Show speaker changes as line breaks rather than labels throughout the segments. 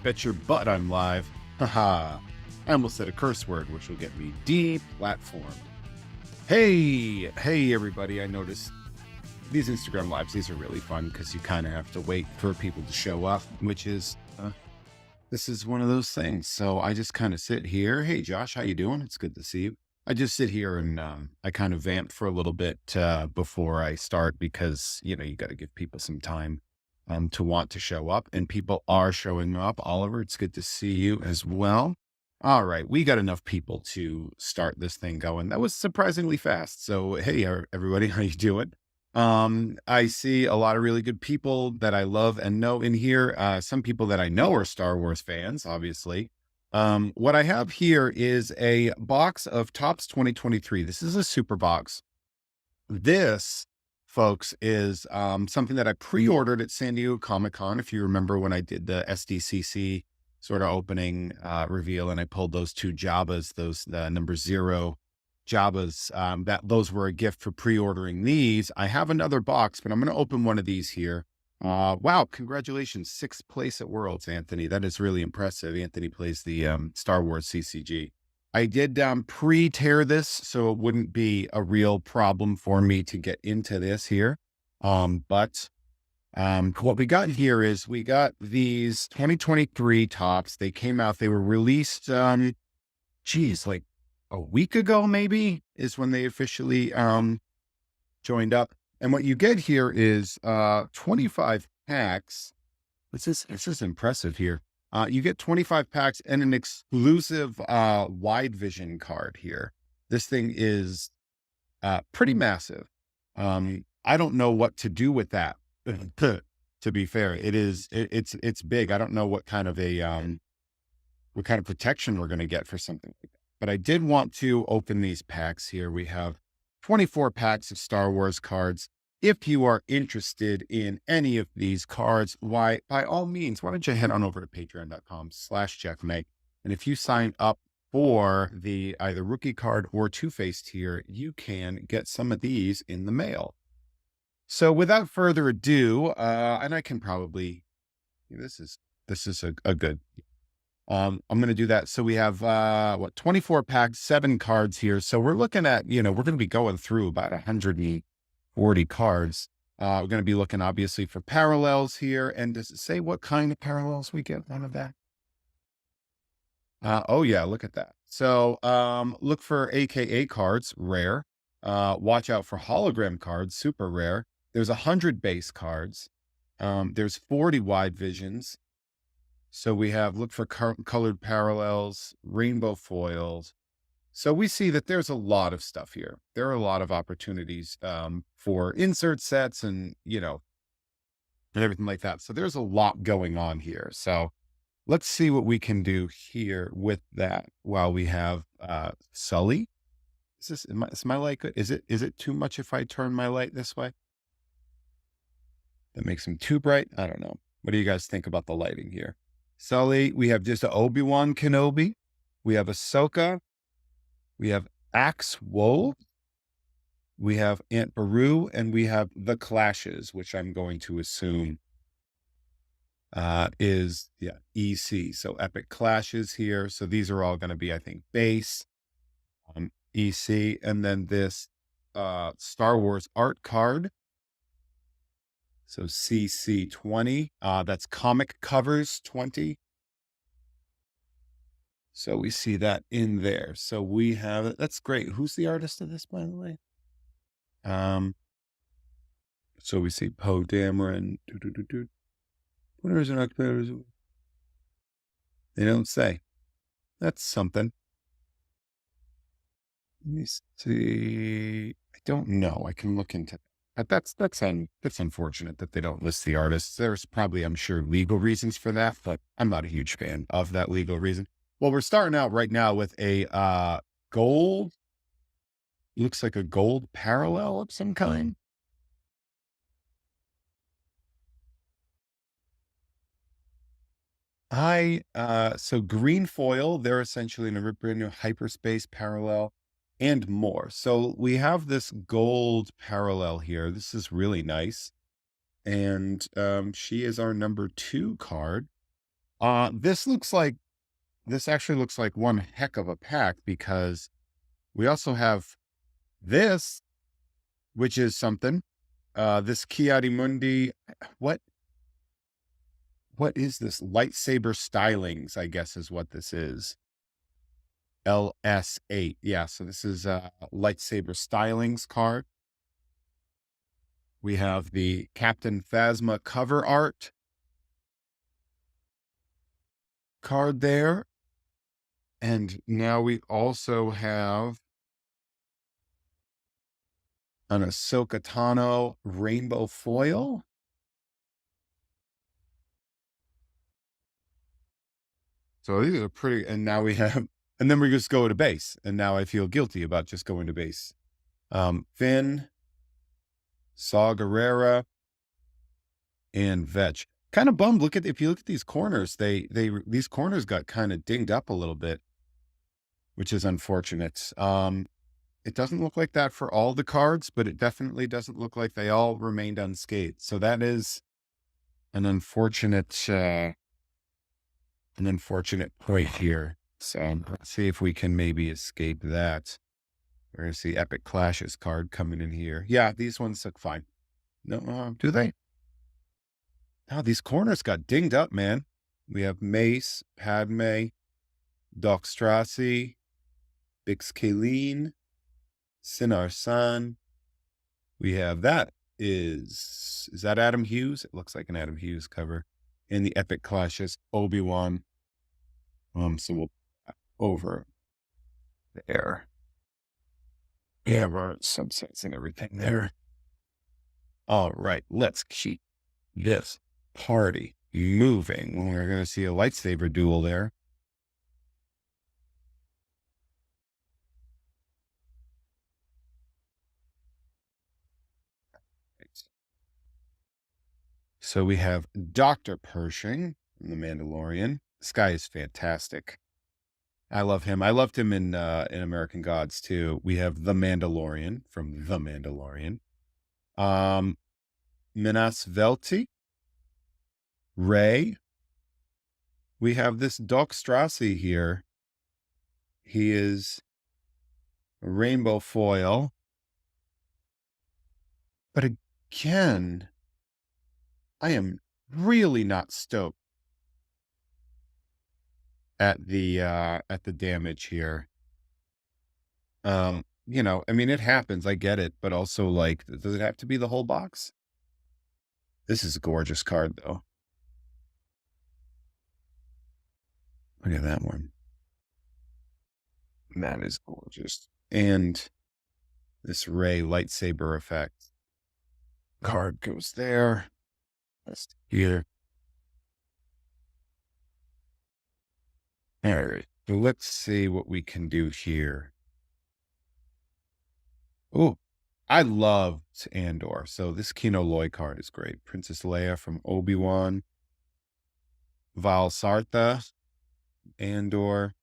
bet your butt I'm live. Haha. I almost said a curse word, which will get me deplatformed. Hey everybody. I noticed these Instagram lives, these are really fun because you kind of have to wait for people to show up, which is, this is one of those things. So I just kind of sit here. Hey, Josh, how you doing? It's good to see you. I just sit here and I kind of vamp for a little bit before I start because, you got to give people some time to want to show up, and people are showing up. Oliver, it's good to see you as well. All right. We got enough people to start this thing going. That was surprisingly fast. So, hey, everybody, how you doing? I see a lot of really good people that I love and know in here. Some people that I know are Star Wars fans, obviously. What I have here is a box of Topps 2023. This is a super box. This, folks, is something that I pre-ordered at San Diego Comic-Con. If you remember when I did the SDCC sort of opening reveal, and I pulled those two Jabbas, those number 0 Jabbas, those were a gift for pre-ordering these. I have another box, but I'm going to open one of these here. Wow. Congratulations. 6th place at Worlds, Anthony. That is really impressive. Anthony plays the Star Wars CCG. I did pre-tear this, so it wouldn't be a real problem for me to get into this here. But what we got here is we got these 2023 Topps. They came out, they were released, like a week ago, maybe, is when they officially joined up. And what you get here is 25 packs. This is impressive here. You get 25 packs and an exclusive Widevision card here. This thing is pretty massive. I don't know what to do with that. To be fair, it's big. I don't know what kind of protection we're going to get for something like that. But I did want to open these packs here. We have 24 packs of Star Wars cards. If you are interested in any of these cards, by all means, why don't you head on over to patreon.com/JeffMay. And if you sign up for the either rookie card or two-faced tier, you can get some of these in the mail. So without further ado, and I can probably, this is a good, I'm going to do that. So we have, 24 packs, 7 cards here. So we're looking at, we're going to be going through about 140 cards. We're going to be looking obviously for parallels here. And does it say what kind of parallels we get on the back? Oh yeah, look at that. So, look for AKA cards, rare. Watch out for hologram cards, super rare. There's 100 base cards. There's 40 wide visions. So we have look for colored parallels, rainbow foils. So we see that there's a lot of stuff here. There are a lot of opportunities for insert sets and, and everything like that. So there's a lot going on here. So let's see what we can do here with that while we have Sully. Is my light good? Is it too much if I turn my light this way? That makes him too bright? I don't know. What do you guys think about the lighting here? Sully, we have just a Obi-Wan Kenobi. We have Ahsoka. We have Axe Woe. We have Aunt Beru, and we have the Clashes, which I'm going to assume is EC. So Epic Clashes here. So these are all going to be, I think, base. EC, and then this Star Wars art card. So CC 20, that's comic covers 20. So we see that in there. So we have, that's great. Who's the artist of this, by the way? So we see Poe Dameron. Winners and occupiers. They don't say. That's something. Let me see. I don't know. I can look into that. That's unfortunate that they don't list the artists. There's probably, I'm sure, legal reasons for that, but I'm not a huge fan of that legal reason. Well, we're starting out right now with a gold. Looks like a gold parallel of some kind. So green foil, they're essentially in a brand new hyperspace parallel. And more. So we have this gold parallel here. This is really nice. And she is our number 2 card. This actually looks like one heck of a pack, because we also have this, which is something. This Kiadimundi, what is this? Lightsaber Stylings, I guess is what this is. LS8. Yeah, so this is a Lightsaber Stylings card. We have the Captain Phasma cover art card there. And now we also have an Ahsoka Tano rainbow foil. So these are pretty, and now we have, and then we just go to base. And now I feel guilty about just going to base. Finn, Saw Gerrera, and Vetch. Kind of bummed. If you look at these corners, these corners got kind of dinged up a little bit, which is unfortunate. It doesn't look like that for all the cards, but it definitely doesn't look like they all remained unscathed. So that is an unfortunate point here. So let's see if we can maybe escape that. We're going to see Epic Clashes card coming in here. Yeah, these ones look fine. No, do they? Oh, these corners got dinged up, man. We have Mace, Padme, Doc Strassi, Bix Kayleen, Sinar San. We have is that Adam Hughes? It looks like an Adam Hughes cover. In the Epic Clashes, Obi-Wan. So we'll over there. Yeah, we're subsets and everything there. All right, let's keep this party moving. We're going to see a lightsaber duel there. So we have Dr. Pershing from The Mandalorian. This guy is fantastic. I love him. I loved him in American Gods too. We have The Mandalorian from The Mandalorian. Minas Velti. Ray. We have this Doc Strassi here. He is a rainbow foil. But again, I am really not stoked at the damage here. You know, I mean, it happens. I get it. But also, like, does it have to be the whole box? This is a gorgeous card, though. Look at that one. That is gorgeous. And this Ray lightsaber effect card goes there. Let's here. All right. So let's see what we can do here. Oh, I loved Andor. So this Kino Loy card is great. Princess Leia from Obi-Wan. Val Sartha, Andor.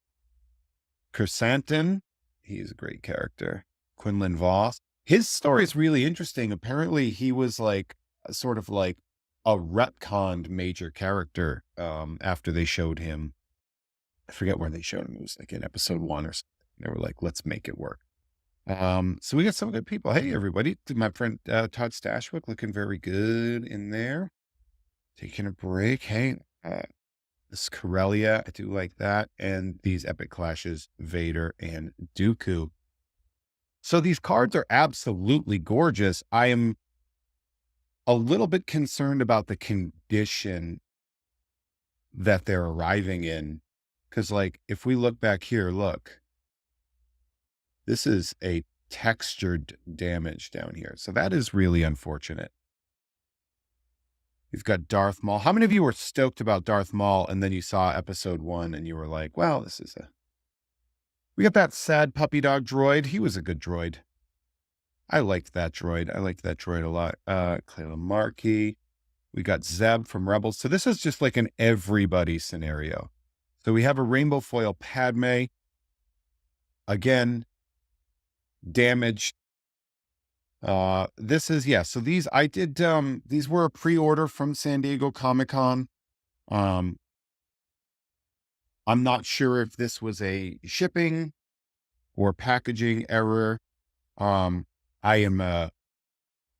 Chrysanthemum, he is a great character. Quinlan Voss. His story is really interesting. Apparently, he was like sort of like a retconned major character after they showed him. I forget where they showed him. It was like in episode 1 or something. They were like, let's make it work. So we got some good people. Hey, everybody. My friend Todd Stashwick looking very good in there. Taking a break. Hey, this Corellia, I do like that. And these Epic Clashes, Vader and Dooku. So these cards are absolutely gorgeous. I am a little bit concerned about the condition that they're arriving in. Because, like, if we look back here, look. This is a textured damage down here. So that is really unfortunate. We've got Darth Maul. How many of you were stoked about Darth Maul and then you saw episode 1 and you were like, well, this is we got that sad puppy dog droid. He was a good droid. I liked that droid. I liked that droid a lot. Clayla Markey. We got Zeb from Rebels. So this is just like an everybody scenario. So we have a rainbow foil Padme. Again, damaged. This is, yeah. So these, I did, these were a pre-order from San Diego Comic-Con. I'm not sure if this was a shipping or packaging error. Um, I am a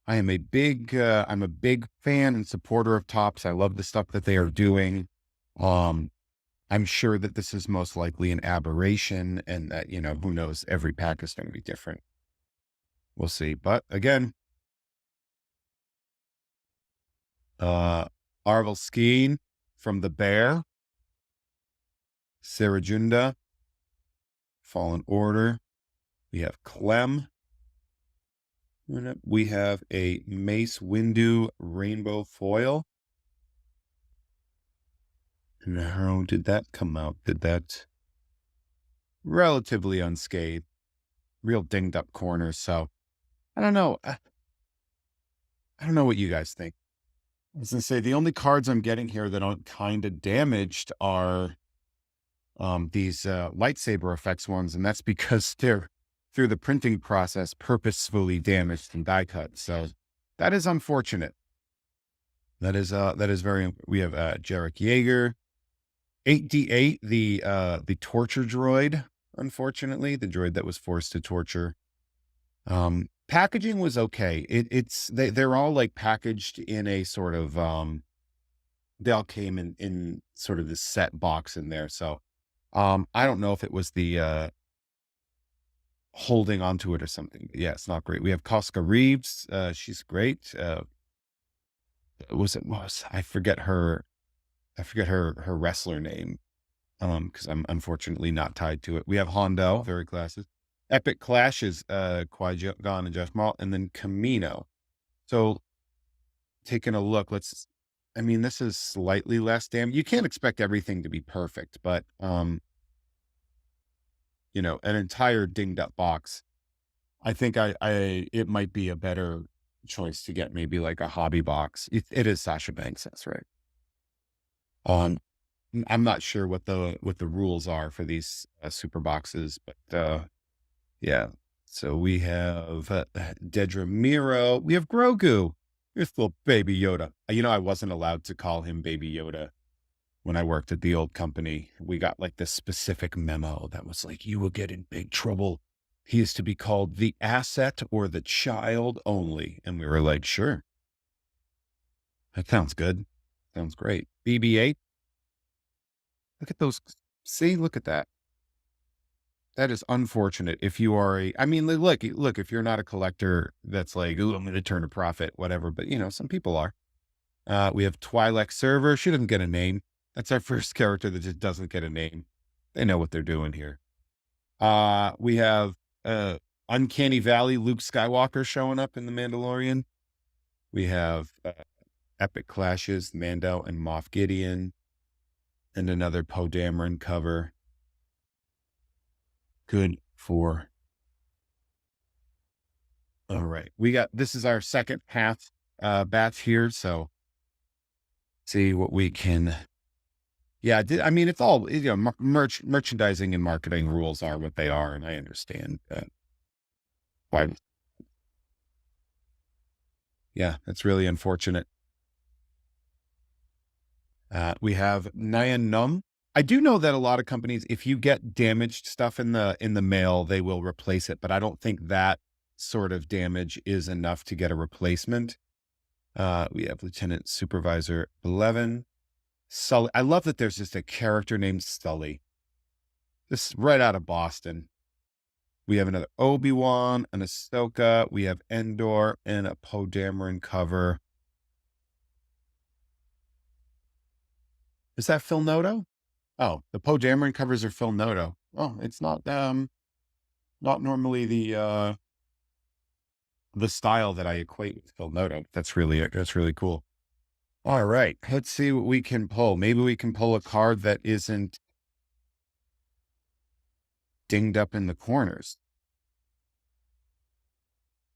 I'm a big fan and supporter of Topps. I love the stuff that they are doing. Um, I'm sure that this is most likely an aberration, and that, who knows, every pack is going to be different. We'll see. But again, Arvel Skeen from the Bear, Sarajunda, Fallen Order. We have Clem. We have a Mace Windu Rainbow Foil. And how did that come out? Did that relatively unscathed, real dinged up corners. So I don't know. I don't know what you guys think. I was gonna say the only cards I'm getting here that aren't kind of damaged are these lightsaber effects ones, and that's because they're through the printing process purposefully damaged and die cut. So that is unfortunate. That is very. We have Jarek Yeager, 8D8, the torture droid. Unfortunately, the droid that was forced to torture. Packaging was okay. They're all like packaged in a sort of they all came in sort of this set box in there. So I don't know if it was the holding onto it or something. But yeah, it's not great. We have Koska Reeves. She's great. I forget her wrestler name. Because I'm unfortunately not tied to it. We have Hondo, very classic. Epic Clash is Qui-Gon and Josh Mall, and then Camino. So taking a look, this is slightly less damage. You can't expect everything to be perfect, but an entire dinged up box. I think it might be a better choice to get maybe like a hobby box. It is Sasha Banks, that's right. I'm not sure what the rules are for these super boxes, but yeah. So we have Dedra Miro. We have Grogu. This little baby Yoda. I wasn't allowed to call him Baby Yoda when I worked at the old company. We got like this specific memo that was like, you will get in big trouble. He is to be called the asset or the child only. And we were like, sure. That sounds good. Sounds great. BB-8. Look at those. See, look at that. That is unfortunate. If you are look, if you're not a collector that's like, ooh, I'm going to turn a profit, whatever. But some people are. We have Twi'lek Server. She doesn't get a name. That's our first character that just doesn't get a name. They know what they're doing here. We have Uncanny Valley Luke Skywalker showing up in The Mandalorian. We have Epic Clashes, Mando and Moff Gideon. And another Poe Dameron cover. Good for. All right. This is our second half batch here. So see what we can. Yeah. It's all, merchandising and marketing rules are what they are. And I understand that. Why? Yeah. That's really unfortunate. We have Nyan Num. I do know that a lot of companies, if you get damaged stuff in the mail, they will replace it. But I don't think that sort of damage is enough to get a replacement. We have Lieutenant Supervisor 11. Sully. I love that there's just a character named Sully. This right out of Boston. We have another Obi-Wan, an Ahsoka. We have Endor and a Poe Dameron cover. Is that Phil Noto? Oh, the Poe Dameron covers are Phil Noto. Oh, it's not normally the style that I equate with Phil Noto. That's really cool. All right, let's see what we can pull. Maybe we can pull a card that isn't dinged up in the corners.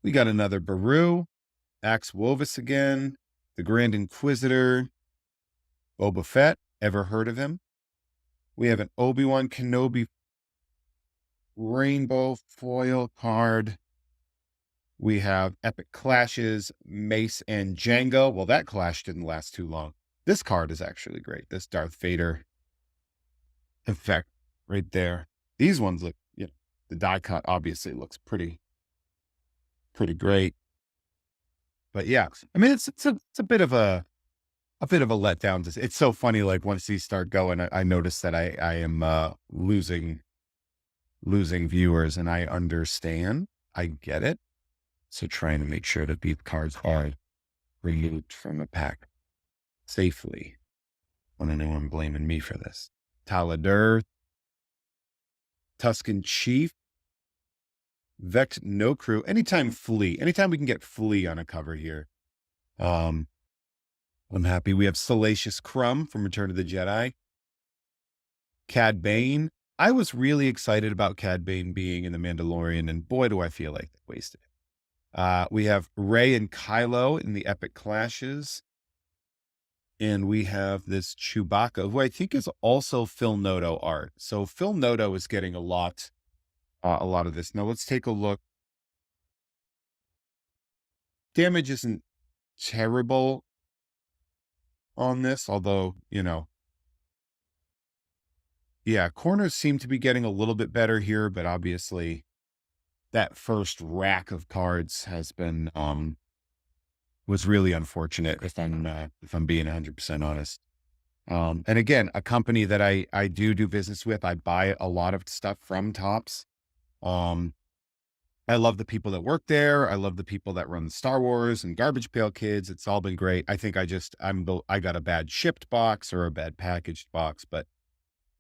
We got another Baru, Axe Wovis again, the Grand Inquisitor, Boba Fett. Ever heard of him? We have an Obi-Wan Kenobi rainbow foil card. We have Epic Clashes, Mace and Jango. Well, that clash didn't last too long. This card is actually great. This Darth Vader effect right there. These ones look, the die cut obviously looks pretty great. But yeah, I mean, it's a bit of a letdown. It's so funny. Like once these start going, I notice that I am losing viewers, and I understand. I get it. So trying to make sure that these cards are removed from the pack safely. When anyone blaming me for this. Taladur, Tuscan Chief, Vex No Crew. Anytime we can get Flea on a cover here. I'm happy. We have Salacious Crumb from Return of the Jedi. Cad Bane. I was really excited about Cad Bane being in The Mandalorian, and boy, do I feel like they wasted it. We have Rey and Kylo in the Epic Clashes. And we have this Chewbacca, who I think is also Phil Noto art. So Phil Noto is getting a lot of this. Now let's take a look. Damage isn't terrible on this, although, yeah, corners seem to be getting a little bit better here, but obviously that first rack of cards has been, was really unfortunate if I'm being 100% honest. And again, a company that I do business with, I buy a lot of stuff from Topps. I love the people that work there. I love the people that run Star Wars and Garbage Pail Kids. It's all been great. I think I got a bad shipped box or a bad packaged box, but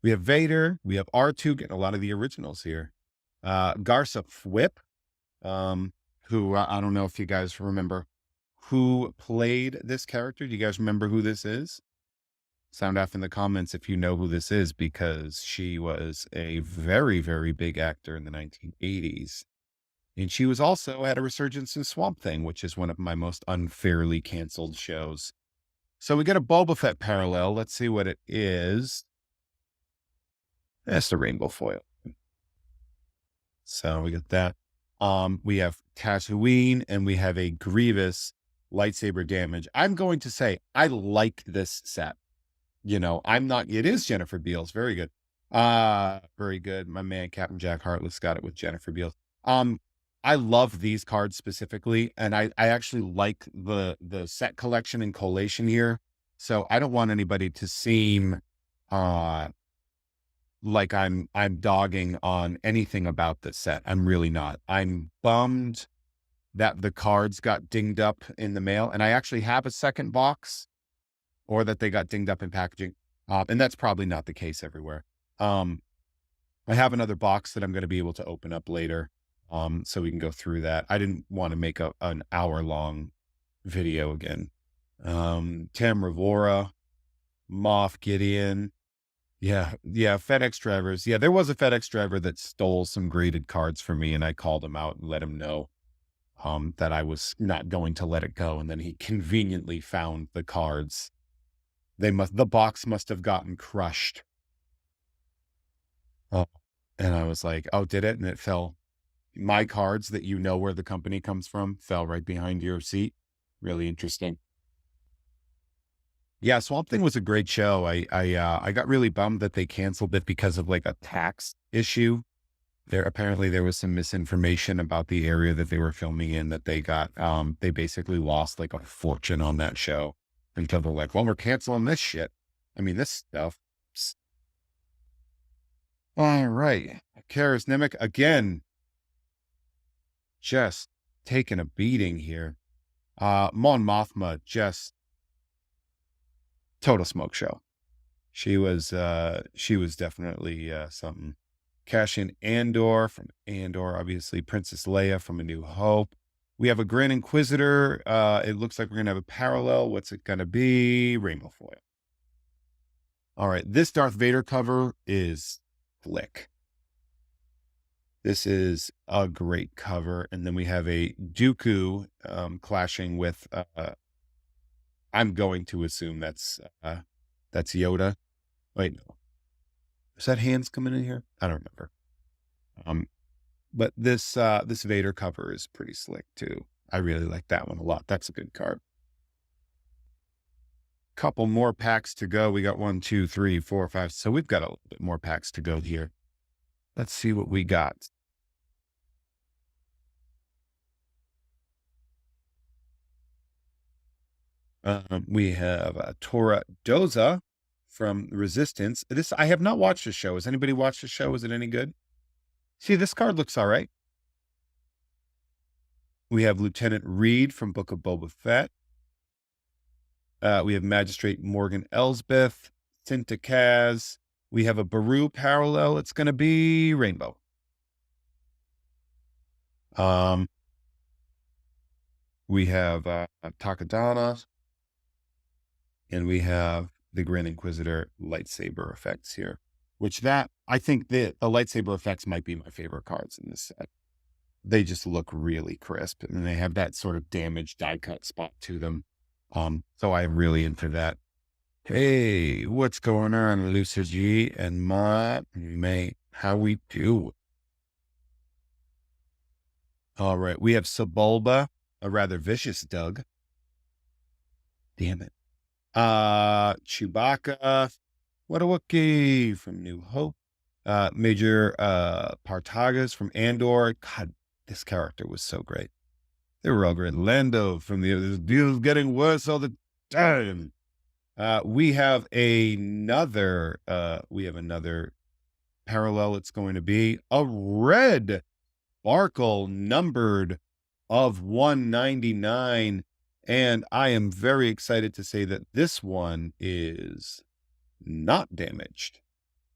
we have Vader, we have R2 getting a lot of the originals here. Garsa Fwip, who I don't know if you guys remember who played this character. Do you guys remember who this is? Sound off in the comments if you know who this is, because she was a very, very big actor in the 1980s. And she was also had a resurgence in Swamp Thing, which is one of my most unfairly canceled shows. So we get a Boba Fett parallel. Let's see what it is. That's the rainbow foil. So we got that. We have Tatooine, and we have a Grievous lightsaber damage. I'm going to say I like this set. It is Jennifer Beals. Very good. Very good. My man, Captain Jack Hartless, got it with Jennifer Beals. I love these cards specifically, and I actually like the set collection and collation here. So I don't want anybody to seem like I'm dogging on anything about this set. I'm really not. I'm bummed that the cards got dinged up in the mail, and I actually have a second box, or that they got dinged up in packaging. And that's probably not the case everywhere. I have another box that I'm going to be able to open up later. So we can go through that. I didn't want to make an hour-long video again. Tamravora, Moff Gideon. Yeah, FedEx drivers. Yeah, there was a FedEx driver that stole some graded cards from me, and I called him out and let him know that I was not going to let it go. And then he conveniently found the cards. The box must have gotten crushed. And I was like, oh, did it? And it fell. My cards that where the company comes from fell right behind your seat. Really interesting. Yeah, Swamp Thing was a great show. I got really bummed that they canceled it because of like a tax issue. Apparently there was some misinformation about the area that they were filming in, that they got, they basically lost like a fortune on that show until they're like, well, we're canceling this shit. I mean, this stuff. All right. Karis, Nemik again, just taking a beating here. Mon Mothma, just total smoke show. She was definitely something. Cassian Andor from Andor, obviously. Princess Leia from A New Hope. We have a Grand Inquisitor. It looks like we're going to have a parallel. What's it going to be? Rainbow foil. All right. This Darth Vader cover is slick. This is a great cover. And then we have a Dooku clashing with, I'm going to assume that's Yoda. Wait, no. Is that hands coming in here? I don't remember. But this Vader cover is pretty slick too. I really like that one a lot. That's a good card. couple more packs to go. We got 1, 2, 3, 4, 5. So we've got a little bit more packs to go here. Let's see what we got. We have Tora Doza from Resistance. I have not watched the show. Has anybody watched the show? Is it any good? See, this card looks all right. We have Lieutenant Reed from Book of Boba Fett. We have Magistrate Morgan Elsbeth, Cinta Kaz. We have a Baru parallel. It's going to be Rainbow. We have Takadana. And we have the Grand Inquisitor lightsaber effects here, which I think the lightsaber effects might be my favorite cards in this set. They just look really crisp, and they have that sort of damaged die cut spot to them. So I'm really into that. Hey, what's going on, Lucer G and my mate? How we do? All right, we have Sebulba, a rather vicious Doug. Damn it. Chewbacca, what a Wookiee from New Hope. Major Partagas from Andor. God, this character was so great. They were all great. Lando from this deal's getting worse all the time. We have another parallel. It's going to be a red sparkle numbered of 199. And I am very excited to say that this one is not damaged.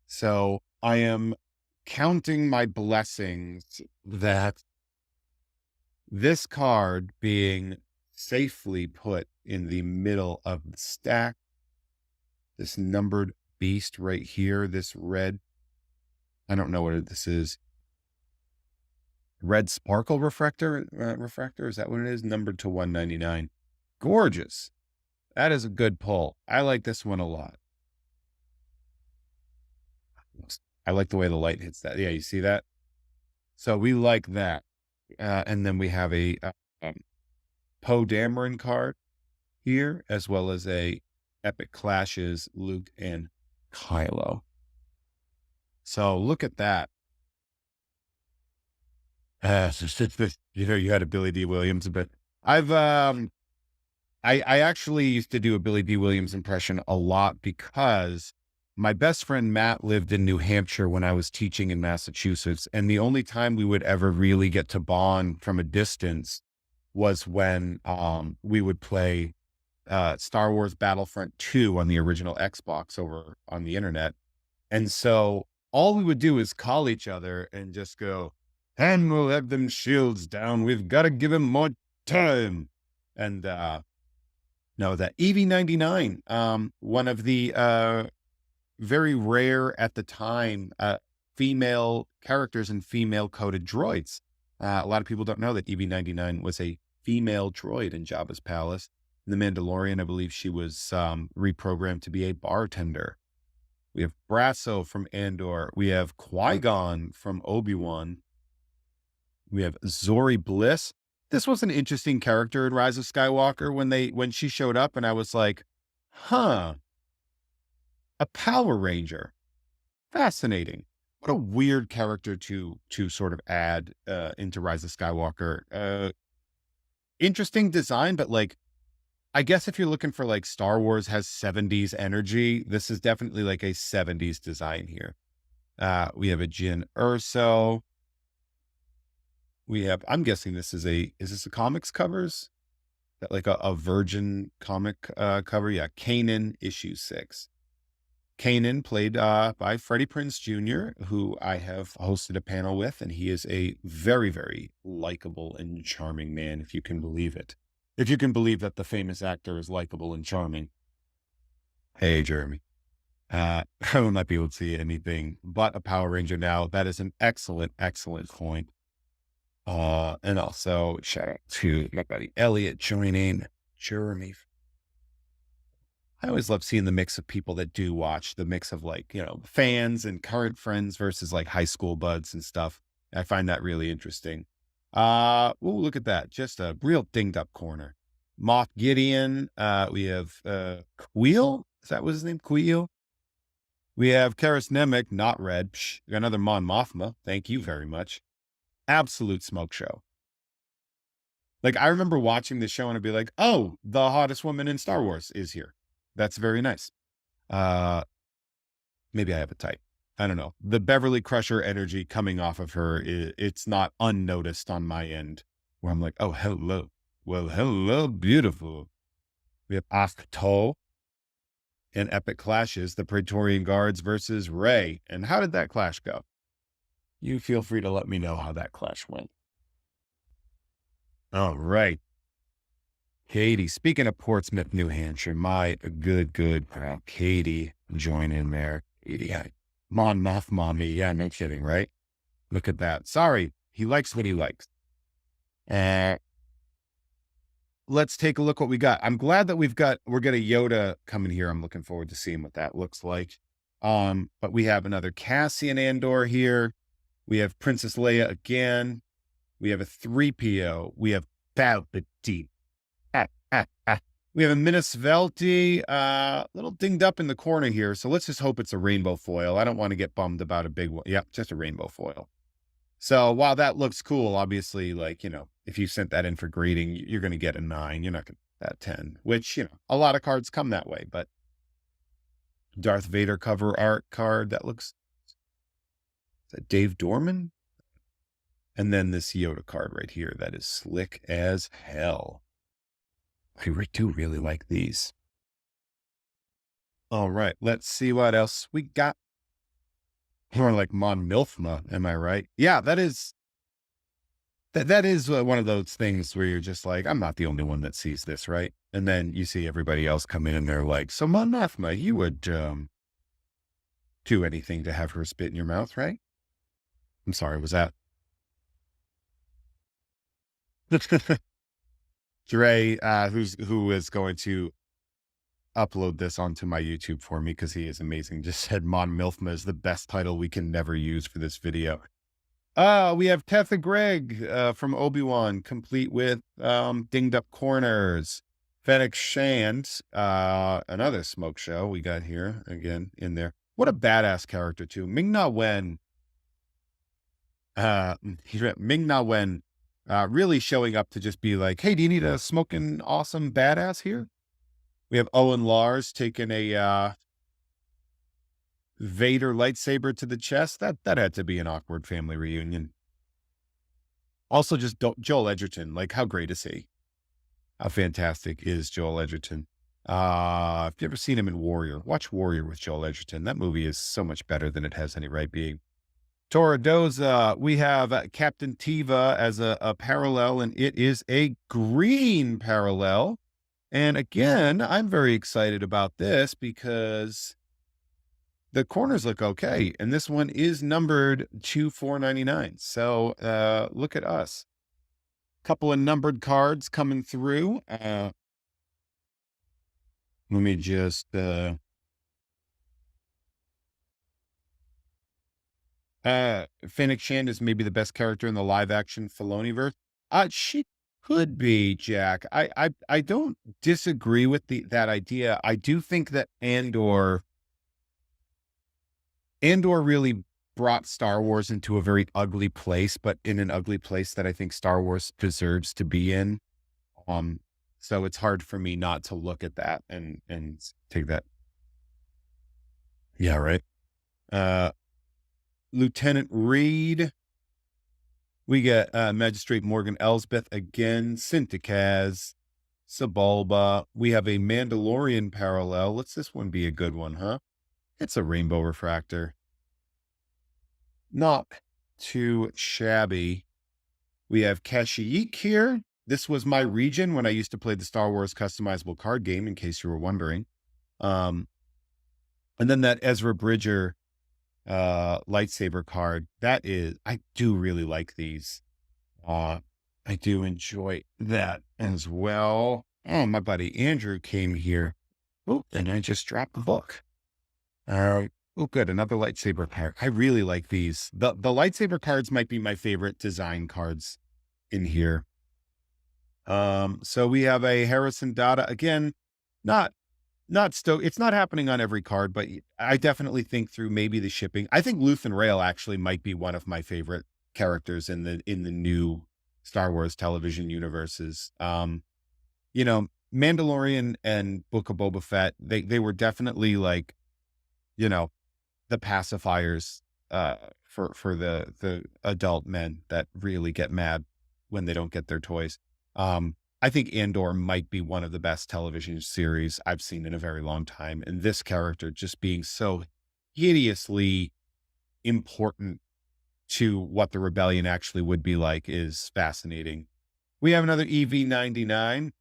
So I am counting my blessings that this card being safely put in the middle of the stack, this numbered beast right here, this red, I don't know what this is. Red sparkle refractor, is that what it is? Numbered to 199. Gorgeous. That is a good pull. I like this one a lot. I like the way the light hits that. Yeah, you see that? So we like that. And then we have a Poe Dameron card here, as well as a Epic Clashes Luke and Kylo. So look at that. You had a Billy D. Williams, but I actually used to do a Billy D. Williams impression a lot because my best friend Matt lived in New Hampshire when I was teaching in Massachusetts. And the only time we would ever really get to bond from a distance was when we would play Star Wars Battlefront 2 on the original Xbox over on the internet. And so all we would do is call each other and just go, and we'll have them shields down. We've got to give him more time. And no, that EV-99, one of the very rare at the time female characters and female coded droids. A lot of people don't know that EV-99 was a female droid in Jabba's palace. In The Mandalorian, I believe she was reprogrammed to be a bartender. We have Brasso from Andor. We have Qui-Gon from Obi-Wan. We have Zori Bliss. This was an interesting character in Rise of Skywalker when she showed up, and I was like, huh, a Power Ranger. Fascinating. What a weird character to sort of add into Rise of Skywalker. Interesting design, but like, I guess if you're looking for like Star Wars has 70s energy, this is definitely like a 70s design here. We have a Jyn Erso. We have, I'm guessing this is this a comics covers? That like a Virgin comic cover? Yeah, Kanan issue 6. Kanan played by Freddie Prinze Jr., who I have hosted a panel with, and he is a very, very likable and charming man, if you can believe it. If you can believe that the famous actor is likable and charming. Hey, Jeremy. I will not be able to see anything but a Power Ranger now. That is an excellent, excellent point. And also shout out to my buddy Elliot joining. Jeremy. I always love seeing the mix of people that do watch, the mix of like, fans and current friends versus like high school buds and stuff. I find that really interesting. Look at that. Just a real dinged up corner. Moff Gideon. We have Queel. Is that what his name? Queel. We have Karis Nemik, not red. Psh, we got another Mon Mothma. Thank you very much. Absolute smoke show. Like, I remember watching this show and I'd be like, oh, the hottest woman in Star Wars is here. That's very nice. Maybe I have a type. I don't know. The Beverly Crusher energy coming off of her, it's not unnoticed on my end, where I'm like, oh, hello. Well, hello, beautiful. We have Ahch-To in Epic Clashes, the Praetorian Guards versus Rey. And how did that clash go? You feel free to let me know how that clash went. All right. Katie, speaking of Portsmouth, New Hampshire, my good pal, Katie, join in there. Katie, Mon Mothma me. Yeah, no kidding, right? Look at that. Sorry, he likes what he likes. Let's take a look what we got. I'm glad that we're getting Yoda coming here. I'm looking forward to seeing what that looks like. But we have another Cassian Andor here. We have Princess Leia again. We have a 3PO. We have Palpatine. We have a Minas Velti, little dinged up in the corner here. So let's just hope it's a rainbow foil. I don't want to get bummed about a big one. Yep, just a rainbow foil. So while that looks cool, obviously, like, if you sent that in for grading, you're going to get a 9. You're not going to get that 10, which, a lot of cards come that way. But Darth Vader cover art card, that looks, is that Dave Dorman? And then this Yoda card right here, that is slick as hell. I do really like these. All right, let's see what else we got. More like Mon Milfma, am I right? Yeah, that is one of those things where you're just like, I'm not the only one that sees this, right? And then you see everybody else come in and they're like, so Mon Mothma, you would do anything to have her spit in your mouth, right? I'm sorry, was that? Dre, who is going to upload this onto my YouTube for me because he is amazing, just said Mon Milfma is the best title we can never use for this video. We have Tetha Greg from Obi-Wan, complete with dinged up corners. Fennec Shand, another smoke show we got here again in there. What a badass character too. Ming-Na Wen. Ming-Na Wen really showing up to just be like, hey, do you need a smoking awesome badass here? We have Owen Lars taking a Vader lightsaber to the chest. That had to be an awkward family reunion. Also, just Joel Edgerton. Like, how great is he? How fantastic is Joel Edgerton? If you've ever seen him in Warrior, watch Warrior with Joel Edgerton. That movie is so much better than it has any right being. Toradoza, we have Captain Teva as a parallel, and it is a green parallel. And again, I'm very excited about this because the corners look okay. And this one is numbered 2499. So look at us. Couple of numbered cards coming through. Let me just... Fennec Shand is maybe the best character in the live-action Filoniverse. She could be, Jack. I don't disagree with that idea. I do think that Andor really brought Star Wars into a very ugly place, but in an ugly place that I think Star Wars deserves to be in. So it's hard for me not to look at that and take that. Yeah, right. Lieutenant Reed. We got Magistrate Morgan Elsbeth again, Sintikaz, Sebulba. We have a Mandalorian parallel. Let's this one be a good one, huh? It's a rainbow refractor. Not too shabby. We have Kashyyyk here. This was my region when I used to play the Star Wars customizable card game, in case you were wondering. And then that Ezra Bridger lightsaber card. That is, I do really like these. I do enjoy that as well. Oh, my buddy Andrew came here. Oh, and I just dropped the book. Oh, good. Another lightsaber card. I really like these. The lightsaber cards might be my favorite design cards in here. So we have a Harrison Dada again, not it's not happening on every card, but I definitely think through maybe the shipping. I think Luthen Rail actually might be one of my favorite characters in the new Star Wars television universes. You know, Mandalorian and Book of Boba Fett, they were definitely like, you know, the pacifiers for the adult men that really get mad when they don't get their toys. I think Andor might be one of the best television series I've seen in a very long time. And this character just being so hideously important to what the rebellion actually would be like is fascinating. We have another EV-99,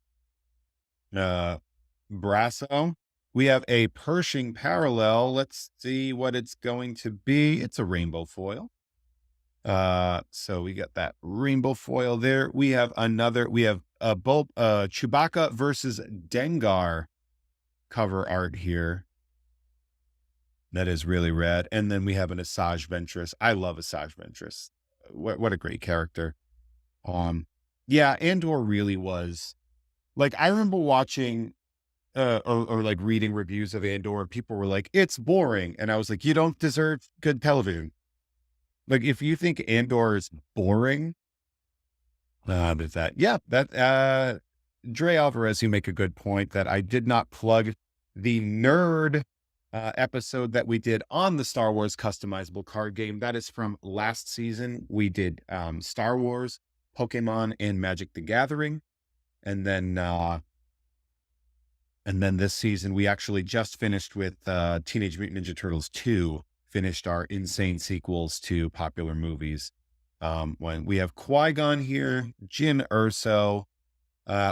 Brasso. We have a Pershing Parallel. Let's see what it's going to be. It's a rainbow foil. So we got that rainbow foil there. We have a Chewbacca versus Dengar cover art here. That is really rad. And then we have an Asajj Ventress. I love Asajj Ventress. What a great character. Yeah, Andor really was like, I remember watching or like reading reviews of Andor, and people were like, it's boring. And I was like, you don't deserve good television. Like, if you think Andor is boring, there's that. Yeah, that, Dre Alvarez, you make a good point that I did not plug the nerd episode that we did on the Star Wars customizable card game. That is from last season. We did Star Wars, Pokemon, and Magic the Gathering. And then this season, we actually just finished with Teenage Mutant Ninja Turtles 2, finished our insane sequels to popular movies. When we have Qui-Gon here, Jyn Erso,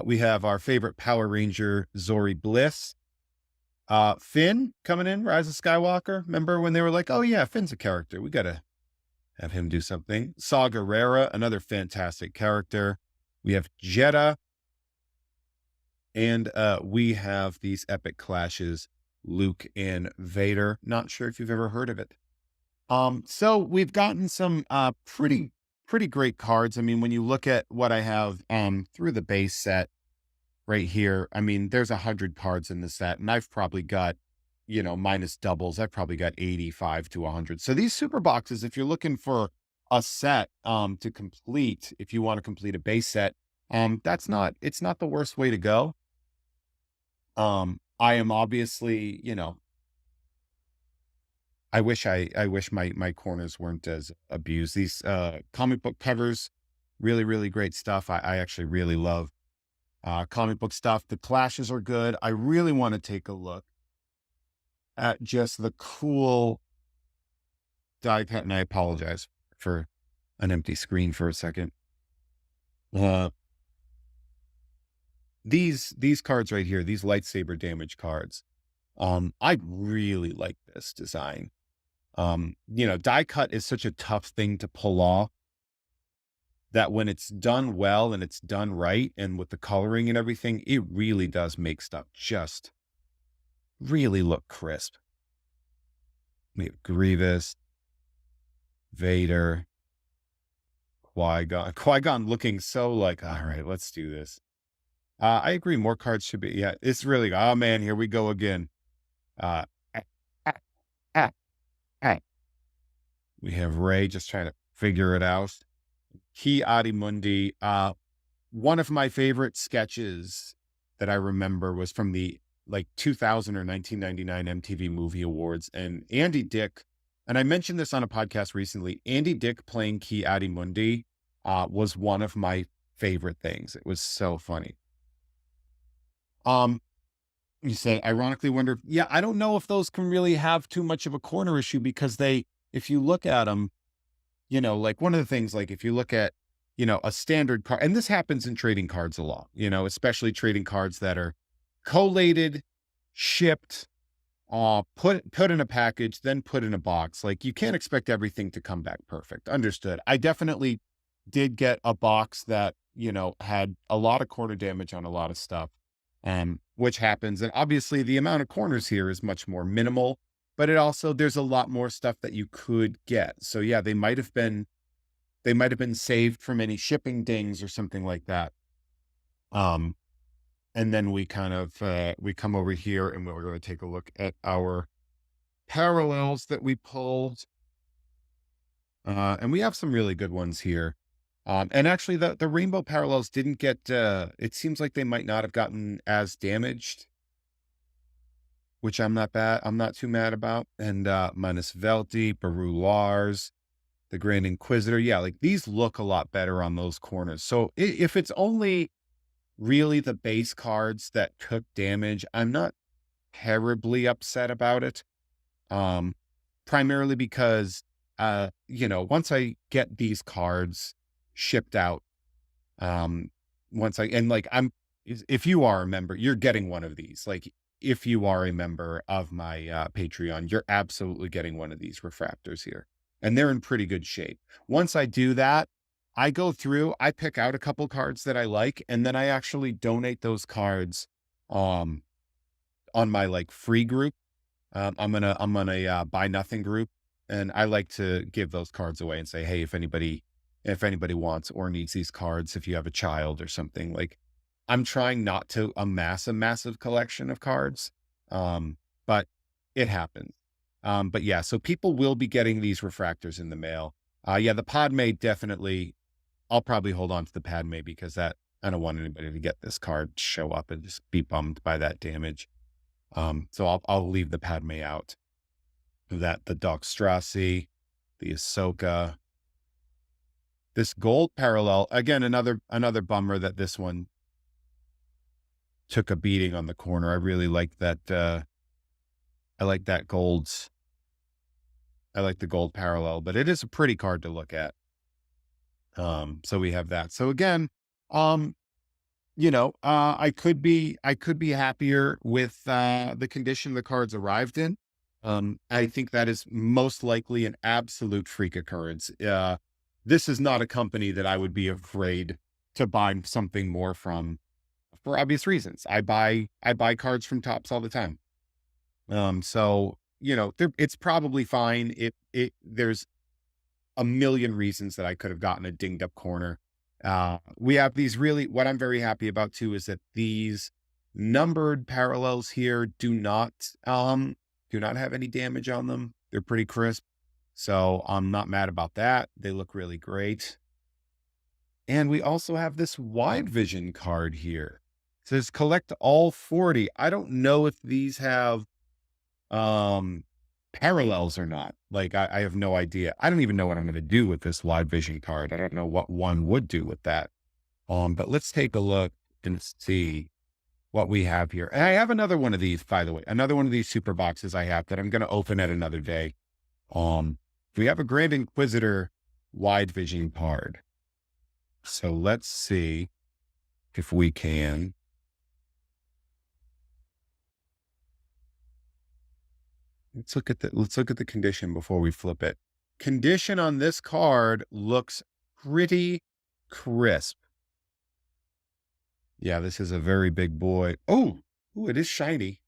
we have our favorite Power Ranger, Zori Bliss, Finn coming in, Rise of Skywalker. Remember when they were like, oh yeah, Finn's a character, we gotta have him do something. Saw Gerrera, another fantastic character. We have Jedha, and we have these epic clashes, Luke and Vader. Not sure if you've ever heard of it. So we've gotten some pretty great cards. I mean, when you look at what I have through the base set right here, I mean, there's 100 cards in the set, and I've probably got, you know, minus doubles, I've probably got 85 to 100. So these super boxes, if you're looking for a set to complete, if you want to complete a base set, it's not the worst way to go. I am obviously, you know, I wish my corners weren't as abused. These comic book covers, really great stuff. I actually really love comic book stuff. The clashes are good. I really want to take a look at just the cool die cut, and I apologize for an empty screen for a second. These cards right here, these lightsaber damage cards, I really like this design. You know, die cut is such a tough thing to pull off that when it's done well and it's done right, and with the coloring and everything, it really does make stuff just really look crisp. We have Grievous, Vader, Qui-Gon looking so like, all right, let's do this. I agree. More cards should be. Yeah, it's really. Oh man, here we go again. We have Rey just trying to figure it out. Ki-Adi-Mundi. One of my favorite sketches that I remember was from the 2000 or 1999 MTV Movie Awards, and Andy Dick. And I mentioned this on a podcast recently. Andy Dick playing Ki-Adi-Mundi was one of my favorite things. It was so funny. You say, ironically wonder, yeah, I don't know if those can really have too much of a corner issue, because if you look at them, you know, like one of the things, like if you look at, you know, a standard card, and this happens in trading cards a lot, you know, especially trading cards that are collated, shipped, put in a package, then put in a box. Like, you can't expect everything to come back perfect. Understood. I definitely did get a box that, you know, had a lot of corner damage on a lot of stuff. Which happens. And obviously the amount of corners here is much more minimal, but there's a lot more stuff that you could get. So yeah, they might have been saved from any shipping dings or something like that. And then we kind of, we come over here and we're going to take a look at our parallels that we pulled. And we have some really good ones here. And actually the rainbow parallels didn't get, it seems like they might not have gotten as damaged, which I'm not too mad about. And, Minus Velti, Baru Lars, the Grand Inquisitor. Yeah, like these look a lot better on those corners. So if it's only really the base cards that took damage, I'm not terribly upset about it. Primarily because, once I get these cards shipped out, if you are a member, you're getting one of these. Like, if you are a member of my Patreon, you're absolutely getting one of these refractors here, and they're in pretty good shape. Once I do that, I go through, I pick out a couple cards that I like, and then I actually donate those cards on my like free group. I'm on a buy nothing group, and I like to give those cards away and say, hey, if anybody wants or needs these cards, if you have a child or something, like, I'm trying not to amass a massive collection of cards. But it happens. But yeah, so people will be getting these refractors in the mail. Yeah, the Padme definitely, I'll probably hold on to the Padme because I don't want anybody to get this card, show up and just be bummed by that damage. So I'll leave the Padme out. The Doc Strassi, the Ahsoka, this gold parallel, again, another bummer that this one took a beating on the corner. I really like that. I like that I like the gold parallel, but it is a pretty card to look at. So we have that. So again, I could be happier with the condition the cards arrived in. I think that is most likely an absolute freak occurrence. This is not a company that I would be afraid to buy something more from, for obvious reasons. I buy cards from Topps all the time. So it's probably fine. There's a million reasons that I could have gotten a dinged up corner. We have these what I'm very happy about too, is that these numbered parallels here do not have any damage on them. They're pretty crisp. So I'm not mad about that. They look really great. And we also have this Widevision card here. It says collect all 40. I don't know if these have parallels or not. Like, I have no idea. I don't even know what I'm going to do with this Widevision card. I don't know what one would do with that. But let's take a look and see what we have here. And I have another one of these, by the way, another one of these super boxes I have that I'm going to open at another day. We have a Grand Inquisitor Widevision card. So let's see if we can. Let's look at the condition before we flip it. Condition on this card looks pretty crisp. Yeah, this is a very big boy. Oh, it is shiny.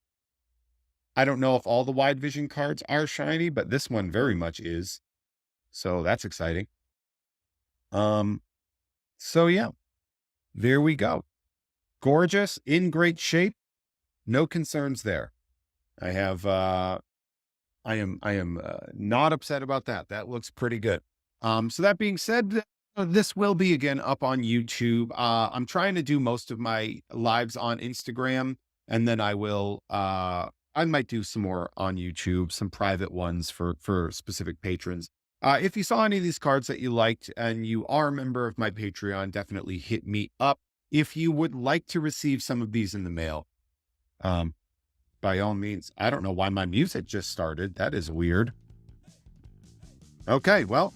I don't know if all the Widevision cards are shiny, but this one very much is. So that's exciting. So yeah, there we go. Gorgeous, in great shape. No concerns there. I am not upset about that. That looks pretty good. So that being said, this will be again up on YouTube. I'm trying to do most of my lives on Instagram, and then I might do some more on YouTube, some private ones for specific patrons. If you saw any of these cards that you liked and you are a member of my Patreon, definitely hit me up if you would like to receive some of these in the mail. By all means. I don't know why my music just started. That is weird. Okay, well,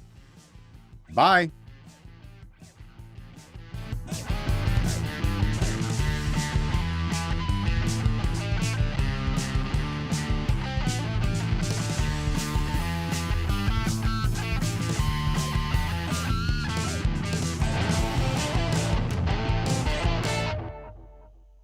bye.